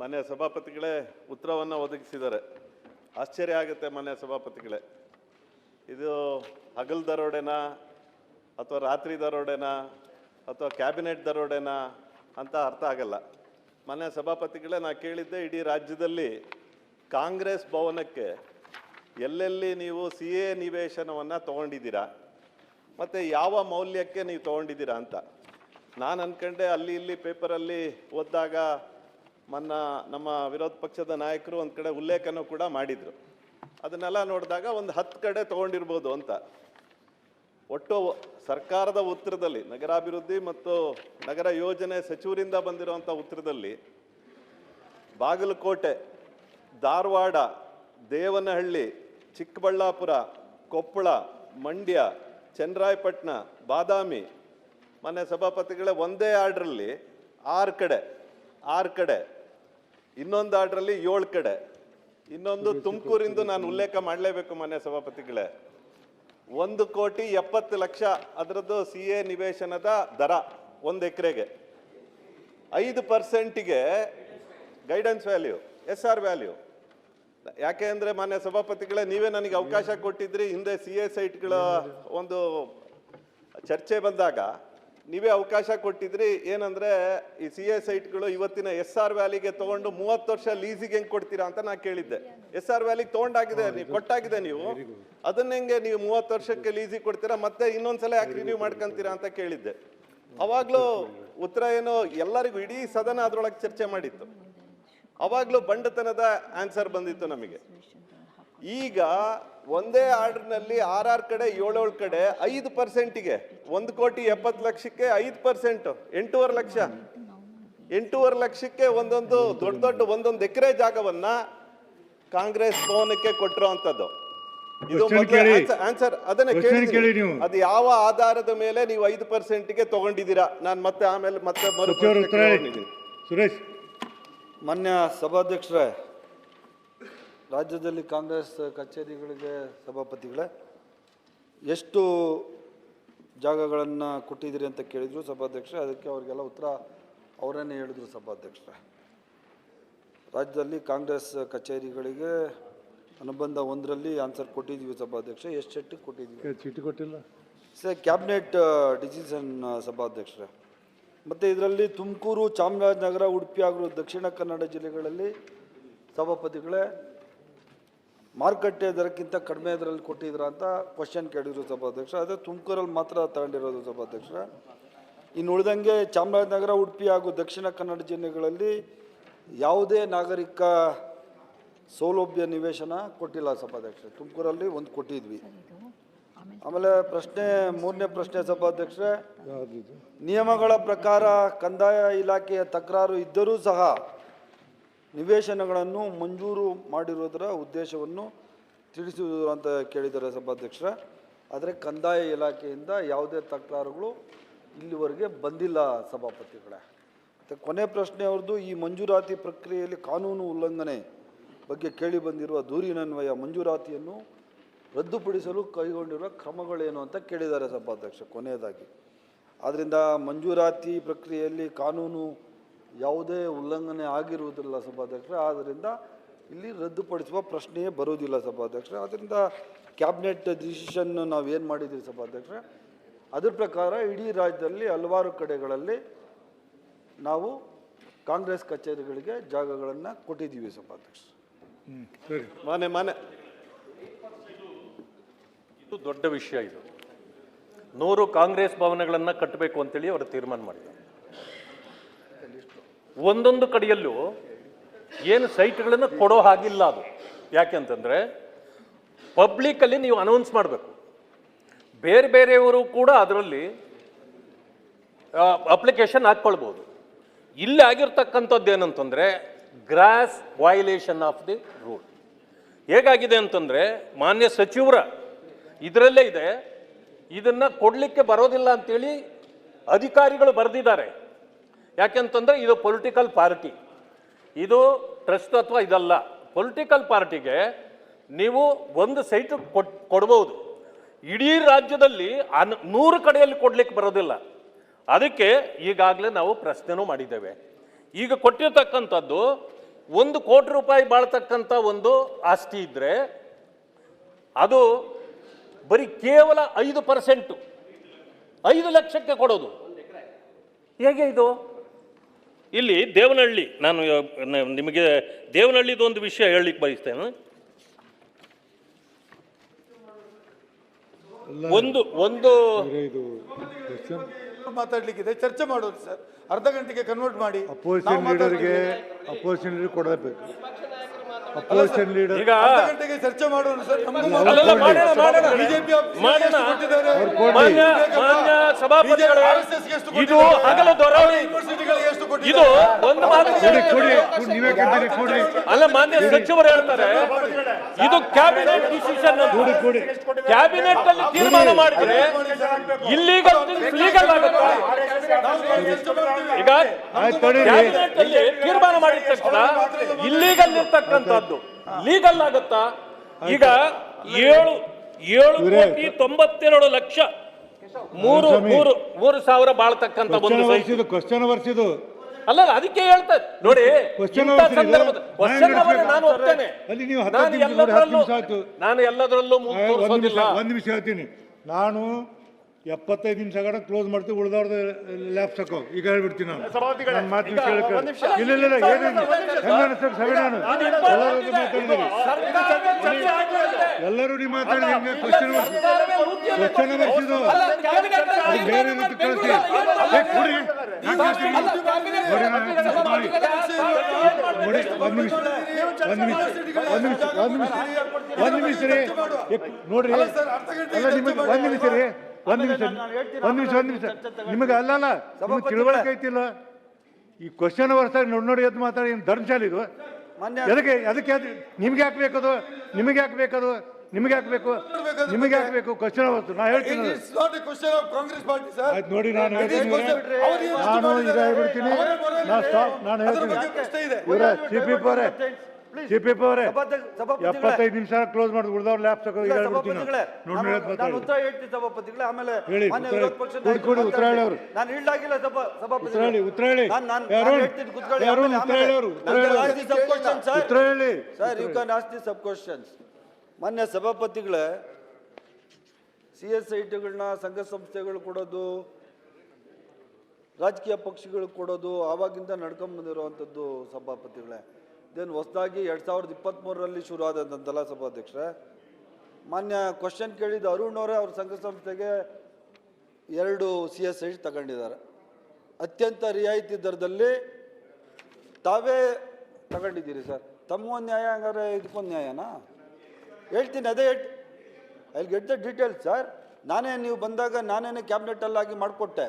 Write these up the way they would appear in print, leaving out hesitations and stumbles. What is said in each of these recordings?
ಮಾನ್ಯ ಸಭಾಪತಿಗಳೇ ಉತ್ತರವನ್ನು ಒದಗಿಸಿದ್ದಾರೆ. ಆಶ್ಚರ್ಯ ಆಗುತ್ತೆ ಮಾನ್ಯ ಸಭಾಪತಿಗಳೇ, ಇದು ಹಗಲು ದರೋಡೆನಾ ಅಥವಾ ರಾತ್ರಿ ದರೋಡೆನಾ ಅಥವಾ ಕ್ಯಾಬಿನೆಟ್ ದರೋಡೆನಾ ಅಂತ ಅರ್ಥ ಆಗಲ್ಲ. ಮಾನ್ಯ ಸಭಾಪತಿಗಳೇ, ನಾನು ಕೇಳಿದ್ದೆ ಇಡೀ ರಾಜ್ಯದಲ್ಲಿ ಕಾಂಗ್ರೆಸ್ ಭವನಕ್ಕೆ ಎಲ್ಲೆಲ್ಲಿ ನೀವು CA ನಿವೇಶನವನ್ನು ತೊಗೊಂಡಿದ್ದೀರಾ ಮತ್ತು ಯಾವ ಮೌಲ್ಯಕ್ಕೆ ನೀವು ತೊಗೊಂಡಿದ್ದೀರಾ ಅಂತ. ನಾನು ಅಂದ್ಕೊಂಡೆ ಅಲ್ಲಿ ಇಲ್ಲಿ ಪೇಪರಲ್ಲಿ ಓದಿದಾಗ ನಮ್ಮ ವಿರೋಧ ಪಕ್ಷದ ನಾಯಕರು ಒಂದು ಕಡೆ ಉಲ್ಲೇಖನೂ ಕೂಡ ಮಾಡಿದರು. ಅದನ್ನೆಲ್ಲ ನೋಡಿದಾಗ ಒಂದು 10 ಕಡೆ ತೊಗೊಂಡಿರ್ಬೋದು ಅಂತ. ಒಟ್ಟು ಸರ್ಕಾರದ ಉತ್ತರದಲ್ಲಿ, ನಗರಾಭಿವೃದ್ಧಿ ಮತ್ತು ನಗರ ಯೋಜನೆ ಸಚಿವರಿಂದ ಬಂದಿರುವಂಥ ಉತ್ತರದಲ್ಲಿ ಬಾಗಲಕೋಟೆ, ಧಾರವಾಡ, ದೇವನಹಳ್ಳಿ, ಚಿಕ್ಕಬಳ್ಳಾಪುರ, ಕೊಪ್ಪಳ, ಮಂಡ್ಯ, ಚನ್ನರಾಯಪಟ್ಟಣ, ಬಾದಾಮಿ, ಮಾನ್ಯ ಸಭಾಪತಿಗಳೇ ಒಂದೇ ಆರ್ಡ್ರಲ್ಲಿ 6 ಕಡೆ, ಇನ್ನೊಂದು ಆರ್ಡ್ರಲ್ಲಿ 7 ಕಡೆ, ಇನ್ನೊಂದು ತುಮಕೂರಿಂದು ನಾನು ಉಲ್ಲೇಖ ಮಾಡಲೇಬೇಕು ಮಾನ್ಯ ಸಭಾಪತಿಗಳೇ. 1,70,00,000 ಅದರದ್ದು CA ನಿವೇಶನದ ದರ 1 ಎಕರೆಗೆ. 5%ಗೆ ಗೈಡೆನ್ಸ್ ವ್ಯಾಲ್ಯೂ, SR ವ್ಯಾಲ್ಯೂ. ಯಾಕೆ ಅಂದರೆ ಮಾನ್ಯ ಸಭಾಪತಿಗಳೇ, ನೀವೇ ನನಗೆ ಅವಕಾಶ ಕೊಟ್ಟಿದ್ರಿ ಹಿಂದೆ CA ಸೈಟ್ಗಳ ಒಂದು ಚರ್ಚೆ ಬಂದಾಗ ನೀವೇ ಅವಕಾಶ ಕೊಟ್ಟಿದ್ರಿ. ಏನಂದರೆ ಈ CA ಸೈಟ್ಗಳು ಇವತ್ತಿನ SR ವ್ಯಾಲಿಗೆ ತೊಗೊಂಡು 30 ವರ್ಷ ಲೀಸಿಗೆ ಹೆಂಗೆ ಕೊಡ್ತೀರಾ ಅಂತ ನಾನು ಕೇಳಿದ್ದೆ. SR ವ್ಯಾಲಿಗೆ ತೊಗೊಂಡಾಗಿದೆ, ನೀವು ಕೊಟ್ಟಾಗಿದೆ, ನೀವು ಅದನ್ನ ಹೆಂಗೆ ನೀವು 30 ವರ್ಷಕ್ಕೆ ಲೀಸಿಗೆ ಕೊಡ್ತೀರಾ, ಮತ್ತೆ ಇನ್ನೊಂದ್ಸಲ ಯಾಕೆ ರಿನ್ಯೂ ಮಾಡ್ಕೊಂತೀರಾ ಅಂತ ಕೇಳಿದ್ದೆ. ಅವಾಗಲೂ ಉತ್ತರ ಏನು, ಎಲ್ಲರಿಗೂ ಇಡೀ ಸದನ ಅದರೊಳಗೆ ಚರ್ಚೆ ಮಾಡಿತ್ತು. ಅವಾಗಲೂ ಬಂಡತನದ ಆನ್ಸರ್ ಬಂದಿತ್ತು ನಮಗೆ. ಈಗ ಒಂದೇ ಆರ್ಡರ್ನಲ್ಲಿ 6 ಕಡೆ 7 ಕಡೆ 5%ಗೆ 1,70,00,000ಕ್ಕೆ 5%, 8.5 ಲಕ್ಷ, 8.5 ಲಕ್ಷಕ್ಕೆ ಒಂದೊಂದು ದೊಡ್ಡ ಎಕರೆ ಜಾಗವನ್ನ ಕಾಂಗ್ರೆಸ್ ಭವನಕ್ಕೆ ಕೊಟ್ಟಿರುವಂತದ್ದು. ಇದು ಆನ್ಸರ್ ಅದನ್ನೇ ಕೇಳಿ, ಅದು ಯಾವ ಆಧಾರದ ಮೇಲೆ ನೀವು 5%ಗೆ ತಗೊಂಡಿದ್ದೀರಾ? ನಾನು ಮತ್ತೆ ಆಮೇಲೆ ಸುರೇಶ್. ಮಾನ್ಯ ಸಭಾಧ್ಯಕ್ಷರೇ, ರಾಜ್ಯದಲ್ಲಿ ಕಾಂಗ್ರೆಸ್ ಕಚೇರಿಗಳಿಗೆ ಸಭಾಪತಿಗಳೇ ಎಷ್ಟು ಜಾಗಗಳನ್ನು ಕೊಟ್ಟಿದ್ದೀರಿ ಅಂತ ಕೇಳಿದರು ಸಭಾಧ್ಯಕ್ಷರೇ. ಅದಕ್ಕೆ ಅವರಿಗೆಲ್ಲ ಉತ್ತರ ಅವರೇನೇ ಹೇಳಿದರು ಸಭಾಧ್ಯಕ್ಷರೇ. ರಾಜ್ಯದಲ್ಲಿ ಕಾಂಗ್ರೆಸ್ ಕಚೇರಿಗಳಿಗೆ ಅನುಬಂಧ 1ರಲ್ಲಿ ಆನ್ಸರ್ ಕೊಟ್ಟಿದ್ದೀವಿ ಸಭಾಧ್ಯಕ್ಷರೇ. ಎಷ್ಟು ಚೀಟಿ ಕೊಟ್ಟಿದ್ದೀವಿ? ಚೀಟಿ ಕೊಟ್ಟಿಲ್ಲ ಸರ್, ಕ್ಯಾಬಿನೆಟ್ ಡಿಸಿಷನ್ ಸಭಾಧ್ಯಕ್ಷರೇ. ಮತ್ತು ಇದರಲ್ಲಿ ತುಮಕೂರು, ಚಾಮರಾಜನಗರ, ಉಡುಪಿ ಹಾಗೂ ದಕ್ಷಿಣ ಕನ್ನಡ ಜಿಲ್ಲೆಗಳಲ್ಲಿ ಸಭಾಪತಿಗಳೇ ಮಾರುಕಟ್ಟೆ ದರಕ್ಕಿಂತ ಕಡಿಮೆ ಇದರಲ್ಲಿ ಕೊಟ್ಟಿದ್ರ ಅಂತ ಕ್ವಶನ್ ಕೇಳಿದ್ರು ಸಭಾಧ್ಯಕ್ಷ. ಅದೇ ತುಮಕೂರಲ್ಲಿ ಮಾತ್ರ ತಗೊಂಡಿರೋದು ಸಭಾಧ್ಯಕ್ಷ. ಇನ್ನು ಉಳಿದಂಗೆ ಚಾಮರಾಜನಗರ, ಉಡುಪಿ ಹಾಗೂ ದಕ್ಷಿಣ ಕನ್ನಡ ಜಿಲ್ಲೆಗಳಲ್ಲಿ ಯಾವುದೇ ನಾಗರಿಕ ಸೌಲಭ್ಯ ನಿವೇಶನ ಕೊಟ್ಟಿಲ್ಲ ಸಭಾಧ್ಯಕ್ಷ. ತುಮಕೂರಲ್ಲಿ 1 ಕೊಟ್ಟಿದ್ವಿ. ಆಮೇಲೆ ಮೂರನೇ ಪ್ರಶ್ನೆ ಸಭಾಧ್ಯಕ್ಷರೇ, ನಿಯಮಗಳ ಪ್ರಕಾರ ಕಂದಾಯ ಇಲಾಖೆಯ ತಕರಾರು ಇದ್ದರೂ ಸಹ ನಿವೇಶನಗಳನ್ನು ಮಂಜೂರು ಮಾಡಿರುವುದರ ಉದ್ದೇಶವನ್ನು ತಿಳಿಸುವುದು ಅಂತ ಕೇಳಿದ್ದಾರೆ ಸಭಾಧ್ಯಕ್ಷರೇ. ಆದರೆ ಕಂದಾಯ ಇಲಾಖೆಯಿಂದ ಯಾವುದೇ ತಕರಾರುಗಳು ಇಲ್ಲಿವರೆಗೆ ಬಂದಿಲ್ಲ ಸಭಾಪತಿಗಳೇ. ಮತ್ತು ಕೊನೆ ಪ್ರಶ್ನೆ ಅವ್ರದ್ದು, ಈ ಮಂಜೂರಾತಿ ಪ್ರಕ್ರಿಯೆಯಲ್ಲಿ ಕಾನೂನು ಉಲ್ಲಂಘನೆ ಬಗ್ಗೆ ಕೇಳಿ ಬಂದಿರುವ ದೂರಿನನ್ವಯ ಮಂಜೂರಾತಿಯನ್ನು ರದ್ದುಪಡಿಸಲು ಕೈಗೊಂಡಿರುವ ಕ್ರಮಗಳೇನು ಅಂತ ಕೇಳಿದ್ದಾರೆ ಸಭಾಧ್ಯಕ್ಷ ಕೊನೆಯದಾಗಿ. ಆದ್ದರಿಂದ ಮಂಜೂರಾತಿ ಪ್ರಕ್ರಿಯೆಯಲ್ಲಿ ಕಾನೂನು ಯಾವುದೇ ಉಲ್ಲಂಘನೆ ಆಗಿರುವುದಿಲ್ಲ ಸಭಾಧ್ಯಕ್ಷ. ಆದ್ದರಿಂದ ಇಲ್ಲಿ ರದ್ದುಪಡಿಸುವ ಪ್ರಶ್ನೆಯೇ ಬರುವುದಿಲ್ಲ ಸಭಾಧ್ಯಕ್ಷ. ಆದ್ದರಿಂದ ಕ್ಯಾಬಿನೆಟ್ ಡಿಸಿಷನ್ ನಾವೇನು ಮಾಡಿದ್ದೀವಿ ಸಭಾಧ್ಯಕ್ಷ, ಅದ್ರ ಪ್ರಕಾರ ಇಡೀ ರಾಜ್ಯದಲ್ಲಿ ಹಲವಾರು ಕಡೆಗಳಲ್ಲಿ ನಾವು ಕಾಂಗ್ರೆಸ್ ಕಚೇರಿಗಳಿಗೆ ಜಾಗಗಳನ್ನು ಕೊಟ್ಟಿದ್ದೀವಿ ಸಭಾಧ್ಯಕ್ಷ. ಇದು ದೊಡ್ಡ ವಿಷಯ. ಇದು 100 ಕಾಂಗ್ರೆಸ್ ಭವನಗಳನ್ನು ಕಟ್ಟಬೇಕು ಅಂತೇಳಿ ಅವರು ತೀರ್ಮಾನ ಮಾಡಿದ್ದಾರೆ. ಒಂದೊಂದು ಕಡೆಯಲ್ಲೂ ಏನು ಸೈಟ್ಗಳನ್ನು ಕೊಡೋ ಹಾಗಿಲ್ಲ. ಅದು ಯಾಕೆಂತಂದರೆ ಪಬ್ಲಿಕಲ್ಲಿ ನೀವು ಅನೌನ್ಸ್ ಮಾಡಬೇಕು. ಬೇರೆಯವರು ಕೂಡ ಅದರಲ್ಲಿ ಅಪ್ಲಿಕೇಶನ್ ಹಾಕ್ಕೊಳ್ಬೋದು. ಇಲ್ಲಿ ಆಗಿರ್ತಕ್ಕಂಥದ್ದು ಏನಂತಂದರೆ gross violation of the rule. ಹೇಗಾಗಿದೆ ಅಂತಂದರೆ ಮಾನ್ಯ ಸಚಿವರ ಇದರಲ್ಲೇ ಇದೆ, ಇದನ್ನು ಕೊಡಲಿಕ್ಕೆ ಬರೋದಿಲ್ಲ ಅಂತೇಳಿ ಅಧಿಕಾರಿಗಳು ಬರೆದಿದ್ದಾರೆ. ಯಾಕೆಂತಂದರೆ ಇದು ಪೊಲಿಟಿಕಲ್ ಪಾರ್ಟಿ, ಇದು ಟ್ರಸ್ಟ್ ಅಥವಾ ಇದಲ್ಲ. ಪೊಲಿಟಿಕಲ್ ಪಾರ್ಟಿಗೆ ನೀವು ಒಂದು ಸೈಟ್ ಕೊಡ್ಬೋದು, ಇಡೀ ರಾಜ್ಯದಲ್ಲಿ 100 ಕಡೆಯಲ್ಲಿ ಕೊಡ್ಲಿಕ್ಕೆ ಬರೋದಿಲ್ಲ. ಅದಕ್ಕೆ ಈಗಾಗಲೇ ನಾವು ಪ್ರಶ್ನೆನೂ ಮಾಡಿದ್ದೇವೆ. ಈಗ ಕೊಟ್ಟಿರ್ತಕ್ಕಂಥದ್ದು 1 ಕೋಟಿ ರೂಪಾಯಿ ಬಾಳ್ತಕ್ಕಂಥ ಒಂದು ಆಸ್ತಿ ಇದ್ರೆ ಅದು ಬರೀ ಕೇವಲ 5%, 5 ಲಕ್ಷಕ್ಕೆ ಕೊಡೋದು ಹೇಗೆ ಇದು? ಇಲ್ಲಿ ದೇವನಹಳ್ಳಿ, ನಾನು ನಿಮಗೆ ದೇವನಹಳ್ಳಿದು ಒಂದು ವಿಷಯ ಹೇಳಲಿಕ್ಕೆ ಬಯಸ್ತೇನೆ. ಒಂದು ಮಾತಾಡ್ಲಿಕ್ಕಿದೆ, ಚರ್ಚೆ ಮಾಡೋದು ಸರ್. ಅರ್ಧ ಗಂಟೆಗೆ ಕನ್ವರ್ಟ್ ಮಾಡಿ ಅಪೋಸಿಷನ್ ಲೀಡರ್ಗೆ ಅಪೋಸಿಷನ್ ಲೀಡರ್ ಕೊಡಬೇಕು. ಅಪೋಸಿಷನ್ ಲೀಡರ್ ಈಗ ಅರ್ಧ ಗಂಟೆಗೆ ಚರ್ಚೆ ಮಾಡೋದು ಸರ್. ಮಾನ್ಯ ಸಭಾಪತಿಗಳೇ, ಇದು ಹಗಲು ದೊರವಳಿ. ಇದು ಒಂದು ಮಾತು ನೀವೇ ಕಂಟಿನ್ಯೂ ಕೊಡ್ರಿ. ಅಲ್ಲ, ಮಾನ್ಯ ಸಚಿವರು ಹೇಳ್ತಾರೆ ಇದು ಕ್ಯಾಬಿನೆಟ್ ಡಿಸಿಷನ್. ಕ್ಯಾಬಿನೆಟ್ ಅಲ್ಲಿ ತೀರ್ಮಾನ ಮಾಡಿದ್ರೆ ಇಲ್ಲೀಗಲ್ ಲೀಗಲ್ ಆಗುತ್ತೆ. ಈಗ ಕ್ಯಾಬಿನೆಟ್ ಅಲ್ಲಿ ತೀರ್ಮಾನ ಮಾಡಿದ ತಕ್ಷಣ ಇಲ್ಲೀಗಲ್ ಇರ್ತಕ್ಕಂಥದ್ದು ಲೀಗಲ್ ಆಗುತ್ತಾ? ಈಗ 7,92,00,000 3 ಸಾವಿರ ಬಾಳ್ತಕ್ಕಂಥ ಒಂದು ಸೈಟ್. ಕ್ವಶನ್ ವರ್ಸಿದು ಅಲ್ಲ, ಅದಕ್ಕೆ ಹೇಳ್ತಾ ನೋಡಿ, ನಾನು ಒಪ್ತೇನೆ. ನಾನು ಎಲ್ಲದರಲ್ಲೂ ತೋರಿಸೋದಿಲ್ಲ. ಒಂದು ನಿಮಿಷ ಹೇಳ್ತೀನಿ. ನಾನು 75 ನಿಮಿಷ ಕ್ಲೋಸ್ ಮಾಡ್ತೀವಿ. ಉಳಿದವ್ರದ್ದು ಲ್ಯಾಪ್ ಸಾಕು. ಈಗ ಹೇಳ್ಬಿಡ್ತೀನಿ ನಾನು ನನ್ನ ಮಾತು ಕೇಳಕ್ಕೆ. ಇಲ್ಲ ಇಲ್ಲ ಏನಿಲ್ಲ, ಸಭೆ ನಾನು ಎಲ್ಲರೂ ನೀವು ಮಾತಾಡಿದ ಕ್ವಶನ್ ಬರ್ಸಿದ್ದು ಬೇರೆ ಕಳಿಸಿ ಕೊಡಿ. ಒಂದ್ ನಿಮಿಷ ರೀ ನೋಡ್ರಿ. ಅಲ್ಲ ನಿಮಗೆ ಒಂದ್ ನಿಮಿಷ ರೀ, ಒಂದ್ ನಿಮಿಷ ನಿಮಗೆ ಅಲ್ಲ ನಿಮಗೆ ತಿಳುವಳಿಕೆ ಐತಿಲ್ಲ. ಈ ಕ್ವಶನ್ ವರ್ಸಾಗ ನೋಡಿ ಎದ್ದು ಮಾತಾಡಿ ಧರ್ಮಶಾಲೆ ಇದು. ಅದಕ್ಕೆ ನಿಮ್ಗೆ ಹಾಕ್ಬೇಕದು, ನಿಮಗೆ ಹಾಕ್ಬೇಕದು, ನಿಮಗೆ ಹಾಕ್ಬೇಕು, ನಿಮಗೆ ಹಾಕ್ಬೇಕು ಕ್ವಶನ್ ವರ್ಸ್. ನಾ ಹೇಳ್ತೀನಿ ಆಯ್ತು ನೋಡಿ, ನಾನು ಹೇಳ್ತೀನಿ, ನಾನು ಈಗ ಹೇಳ್ಬಿಡ್ತೀನಿ. ನಾನು ಹೇಳ್ತೀನಿ ಇವರ ಚೀಫ್ ವಿಪ್ ಅವರೇ 75 ನಿಮಿಷ ಕ್ಲೋಸ್ ಮಾಡಿ ಉಳಿದವ್ರು ಲ್ಯಾಪ್ ತಗೋ. ಈಗ ಹೇಳ್ಬಿಡ್ತೀನಿ ನಾನು ಉತ್ತರ ಹೇಳ್ತೀನಿ ಸಭಾಪತಿಗಳೇ. ಆಮೇಲೆ ಹೇಳಿ ಉತ್ತರ ಹೇಳಿ ಅವರು. ನಾನು ಇಲ್ಲಾಗಿಲ್ಲ ಉತ್ತರ ಹೇಳಿ ಉತ್ತರ ಹೇಳಿ sir. You can ask the sub questions. ಮಾನ್ಯ ಸಭಾಪತಿಗಳೇ, CSITಗಳನ್ನ ಸಂಘ ಸಂಸ್ಥೆಗಳು ಕೊಡೋದು, ರಾಜಕೀಯ ಪಕ್ಷಗಳು ಕೊಡೋದು ಆವಾಗಿಂದ ನಡ್ಕೊಂಬಂದಿರುವಂಥದ್ದು ಸಭಾಪತಿಗಳೇ. ಇದೇನು ಹೊಸದಾಗಿ 2023ರಲ್ಲಿ ಶುರು ಆದಂತಲ್ಲ ಸಭಾಧ್ಯಕ್ಷರೇ. ಮಾನ್ಯ ಕ್ವಶನ್ ಕೇಳಿದ ಅರುಣ್ ಅವರೇ ಅವ್ರ ಸಂಘ ಸಂಸ್ಥೆಗೆ 2 CSIT ತಗೊಂಡಿದ್ದಾರೆ. ಅತ್ಯಂತ ರಿಯಾಯಿತಿ ದರದಲ್ಲಿ ತಾವೇ ತಗೊಂಡಿದ್ದೀರಿ ಸರ್. ತಮಗೊಂದು ನ್ಯಾಯ ಹಂಗಾರೆ ಇದಕ್ಕೊಂದು ನ್ಯಾಯನಾ? ಹೇಳ್ತೀನಿ, ಅದೇ I get the details sir. ನಾನೇ ನೀವು ಬಂದಾಗ ನಾನೇನೆ ಕ್ಯಾಬಿನೆಟ್ ಅಲ್ಲಾಗಿ ಮಾಡಿಕೊಟ್ಟೆ.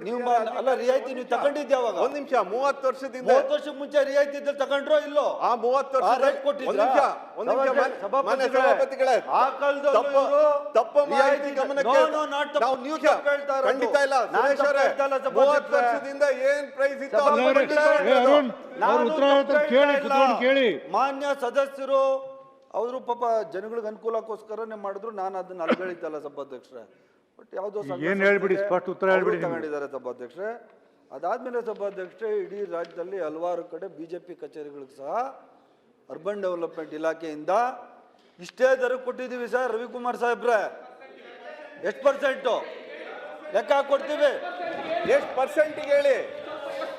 ನೀವು ಅಲ್ಲ ರಿಯಾಯಿತಿ ನೀವು ತಗೊಂಡಿದ್ದೆ ಅವಾಗ. ಒಂದ್ ನಿಮಿಷ, 30 ವರ್ಷದಿಂದ 30 ವರ್ಷಕ್ಕೆ ಮುಂಚೆ ರಿಯಾಯಿತಿ ಇದ್ದಲ್ಲಿ ತಗೊಂಡ್ರೋ ಇಲ್ಲೋ? ಆ 30 ವರ್ಷ ರೇಟ್ ಕೊಟ್ಟಿದ್ರಾ? ಸಭಾಪತಿಗಳೇ, ಆ ಕಾಲದಲ್ಲಿ ತಪ್ಪು ಮಾಹಿತಿ ಗಮನಕ್ಕೆ ನಾವು ನ್ಯೂಸ್ ಖಂಡಿತ ಇಲ್ಲ. 30 ವರ್ಷದಿಂದ ಏನ್ ಪ್ರೈಸ್ ಇತ್ತು ಕೇಳಿ. ಮಾನ್ಯ ಸದಸ್ಯರು ಅವರು ಪಾಪ ಜನಗಳಿಗೆ ಅನುಕೂಲಕ್ಕೋಸ್ಕರನೇ ಮಾಡಿದ್ರು. ನಾನು ಅದನ್ನ ಅಲ್ಗಳಿದ್ದಲ್ಲ ಸಭಾಧ್ಯಕ್ಷರೇ. ಬಟ್ ಯಾವುದೋ ಏನ್ ಹೇಳ್ಬಿಡಿ, ಸ್ಪಷ್ಟ ಉತ್ತರ ಹೇಳ್ಬಿಡಿ. ತಗೊಂಡಿದ್ದಾರೆ ಸಭಾಧ್ಯಕ್ಷರೇ. ಅದಾದ್ಮೇಲೆ ಸಭಾಧ್ಯಕ್ಷರೇ, ಇಡೀ ರಾಜ್ಯದಲ್ಲಿ ಹಲವಾರು ಕಡೆ BJP ಕಚೇರಿಗಳಿಗೆ ಸಹ ಅರ್ಬನ್ ಡೆವಲಪ್ಮೆಂಟ್ ಇಲಾಖೆಯಿಂದ ಇಷ್ಟೇ ದರ ಕೊಟ್ಟಿದ್ದೀವಿ ಸರ್. ರವಿಕುಮಾರ್ ಸಾಹೇಬ್ರೆ, ಎಷ್ಟು % ಲೆಕ್ಕ ಹಾಕೊಡ್ತೀವಿ? ಎಷ್ಟು ಪರ್ಸೆಂಟಿಗೆ ಹೇಳಿ?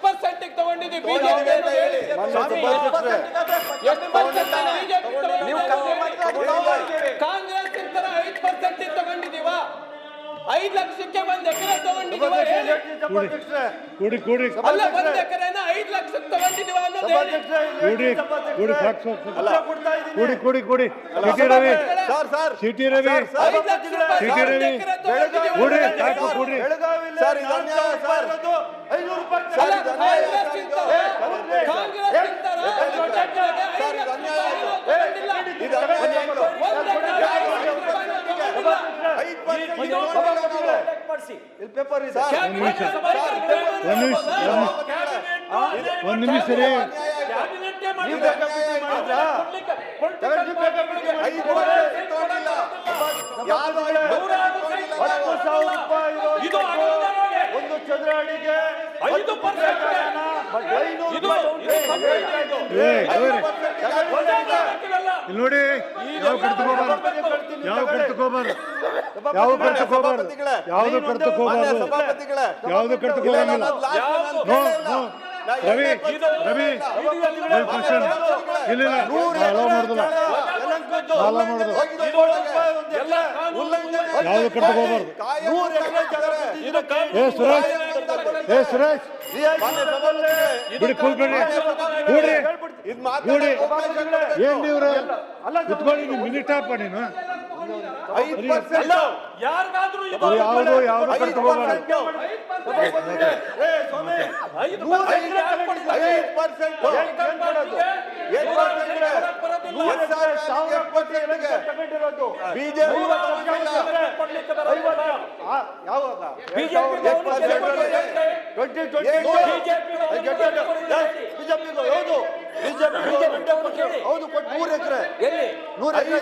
ಪರ್ಸೆಂಟಿಗೆ ತಗೊಂಡಿದ್ದೀವಿ. ಕಾಂಗ್ರೆಸ್ ಇಂತರ 5% ತಗೊಂಡಿದೀವ. 5 ಲಕ್ಷಕ್ಕೆ 1 ಎಕರೆ ತಗೊಂಡಿದೀವ. ಅಲ್ಲ, 1 ಎಕರೆನ 5 ಲಕ್ಷಕ್ಕೆ ತಗೊಂಡಿದೀವ ಅನ್ನೋದು ಸಿಟಿ ರವಿ ಒಂದು ನಿಮಿಷ ರೀ. 5 ಚದರ ಅಡಿಗೆ 5% ಇದು ಏ ಗೌರಿ, ಇಲ್ಲಿ ನೋಡಿ ಯಾವ ಕಡೆ ತಗೋಬಾರ್ದು, ಯಾವ ಕಡೆ ತಗೋಬಾರ್ದು, ಯಾವ ಕಡೆ ತಗೋಬಾರ್ದು, ಯಾವ್ದು ಕಡೆ ತಗೋಬಾರ್ದು, ಯಾವ್ದು ಕಡೆ ತಗೋಬಾರ್ದಿಲ್ಲ. No no Ravi Ravi question ಇಲ್ಲ ಅಲೋ ಮಾಡುದಿಲ್ಲ, ಅಲೋ ಮಾಡುದು, ಯಾವ್ದು ಕಡೆ ತಗೋಬಾರ್ದು. ಏ ಸುರೇಶ್, ಏ ಸುರೇಶ್ ಬಿಡಿ, ಕೂಡ್ಬೇಡಿ, ಕೂಡ್ರಿ ಕೂಡಿ. ಏನ್ ನೀವ್ರ ಕುತ್ಕೊಳ್ಳಿ, ನೀವು ಮಿನಿಟ್ ನೀನು ಯಾವ್ದು ಯಾವ್ದು ಕಡೆ ತಗೋಬಾರ್ದು. ಹೌದು, 100 ಎಕರೆ 100 ಎಕರೆ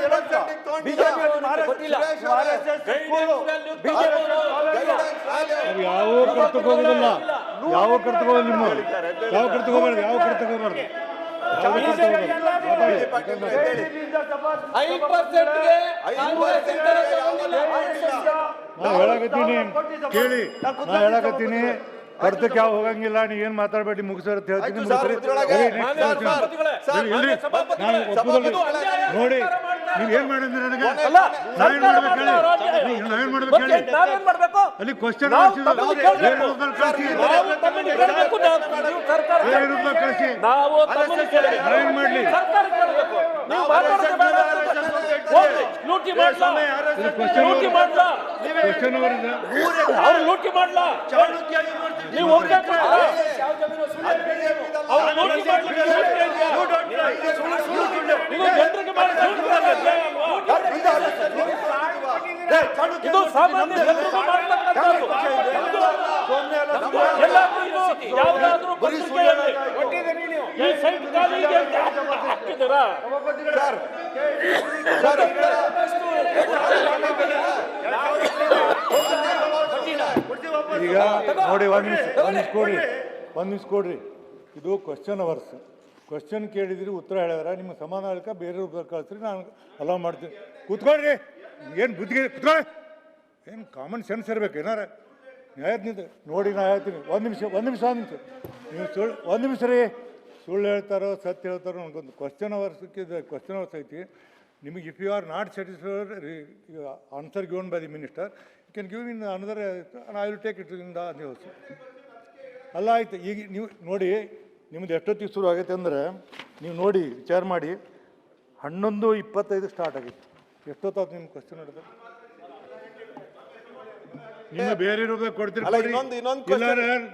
ಯಾವ ಕಡೆ ತಗೋಬೋದಿಲ್ಲ, ಯಾವ ಕಡೆ ತಗೋಬೋದು, ನಿಮ್ಮ ಯಾವ ಕಡೆ ತಗೋಬಾರ್ದು, ಯಾವ ಕಡೆ ತಗೋಬಾರ್ದು, ಯಾವ ಕಡೆ ತಗೋಬಾರ್ದು. 5%ಗೆ ನಾ ಹೇಳಕತ್ತೀನಿ ಕೇಳಿ, ನಾ ಹೇಳಕತ್ತೀನಿ ಕಡ್ತಕ್ಕೆ ಯಾವ ಹೋಗಂಗಿಲ್ಲ, ನೀವೇನ್ ಮಾತಾಡ್ಬೇಡಿ, ಮುಗಿಸೋರ್ ಅಂತ ಹೇಳ್ತೀನಿ. ನಾನು ಒಪ್ಪುದಿಲ್ಲ. ನೋಡಿ ನೀವ್ ಏನ್ ಮಾಡಿದ್ರಿ ನನಗೆ, ನಾವೇನ್ ಮಾಡ್ಬೇಕು ಹೇಳಿ, ನಾವೇನ್ ಮಾಡ್ಬೇಕು ಹೇಳಿ, ಅಲ್ಲಿ ಕ್ವಶನ್ ಕಳಿಸಿ, ಬೇರೆ ರೂಪದಲ್ಲಿ ಕಳಿಸಿ, ನಾವೇನ್ ಮಾಡ್ಲಿ, ಕ್ವಶನ್ ಅವರಿಂದ ಲೂಟಿ ಮಾಡ್ಲಾ ನೀವು ಇದು ಸಾಮಾನ್ಯ ಯಾವುದಾದ್ರೂ ಈ ಸೈಟ್ ಖಾಲಿಗೆ ಹಾಕಿದ್ದೀರಾ? ಈಗ ನೋಡಿ, ಒಂದ್ ನಿಮಿಷ ಕೊಡ್ರಿ. ಇದು ಕ್ವಶನ್ ಅವರ್ಸ್, ಕ್ವಶನ್ ಕೇಳಿದ್ರಿ, ಉತ್ತರ ಹೇಳಿದ್ರೆ ನಿಮ್ಗೆ ಸಮಾಧಾನಕ ಬೇರೆ ರೂಪದಲ್ಲಿ ಕಳಿಸ್ರಿ, ನಾನು ಅಲೋ ಮಾಡ್ತೀನಿ. ಕೂತ್ಕೊಳ್ರಿ, ಏನು ಬುದ್ಧಿಗೆ ಕೂತ್ಕೊಳ್ಳಿ, ಏನು ಕಾಮನ್ ಸೆನ್ಸ್ ಇರ್ಬೇಕು ಏನಾರ. ನ್ಯಾಯದ ನೋಡಿ ನಾ ಹೇಳ್ತೀನಿ, ಒಂದು ನಿಮಿಷ ನೀವು ಒಂದು ನಿಮಿಷ ರೀ, ಸುಳ್ಳು ಹೇಳ್ತಾರೋ ಸತ್ಯ ಹೇಳ್ತಾರೋ ನನಗೊಂದು ಕ್ವಶನ್ ಅವರ್ಸ್ಗೆ ಕ್ವಶನ್ ಅವರ್ಸ್ ಐತಿ. ನಿಮಗೆ if you are not satisfied answer given by the minister, you can give in another I will take it in the news. ಅಲ್ಲ ಆಯ್ತು, ಈಗ ನೀವು ನೋಡಿ ನಿಮ್ದು ಎಷ್ಟೊತ್ತಿಗೆ ಶುರು ಆಗೈತೆ ಅಂದರೆ ನೀವು ನೋಡಿ ವಿಚಾರ ಮಾಡಿ, 11:25 ಸ್ಟಾರ್ಟ್ ಆಗಿತ್ತು. ಎಷ್ಟೊತ್ತಾಯ್ತು ನಿಮ್ಮ ಕ್ವಶನ್ ಹಿಡಿದ್ರೆ? ನಿಮ್ಮ ಬೇರೆ ರೂಪಾಯಿ ಕೊಡ್ತೀರಿ, ಇಲ್ಲ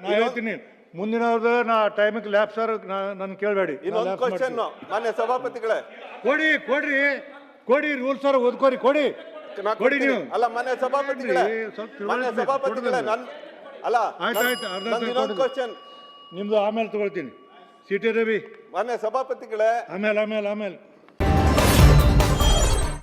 ನಾ ಹೇಳ್ತೀನಿ ಮುಂದಿನವ್ರದ್ದು ನಾ ಟೈಮಿಗೆ ಲ್ಯಾಬ್ ಸರ್ ನಾನು ಕೇಳಬೇಡಿ. ಇನ್ನೊಂದು ಕ್ವಶನ್ ಮಾನ್ಯ ಸಭಾಪತಿಗಳೇ, ಕೊಡಿ ರೂಲ್ಸ್ ಸರ್ ಓದ್ಕೋರಿ, ಕೊಡಿ ನೀವು. ಅಲ್ಲ ಮಾನ್ಯ ಸಭಾಪತಿಗಳೇ, ಅಲ್ಲ ಇನ್ನೊಂದು ಕ್ವಶನ್ ನಿಮ್ದು ಆಮೇಲೆ ತಗೊಳ್ತೀನಿ. ಸಿಟಿ ರವಿ ಮಾನ್ಯ ಸಭಾಪತಿಗಳೇ, ಆಮೇಲೆ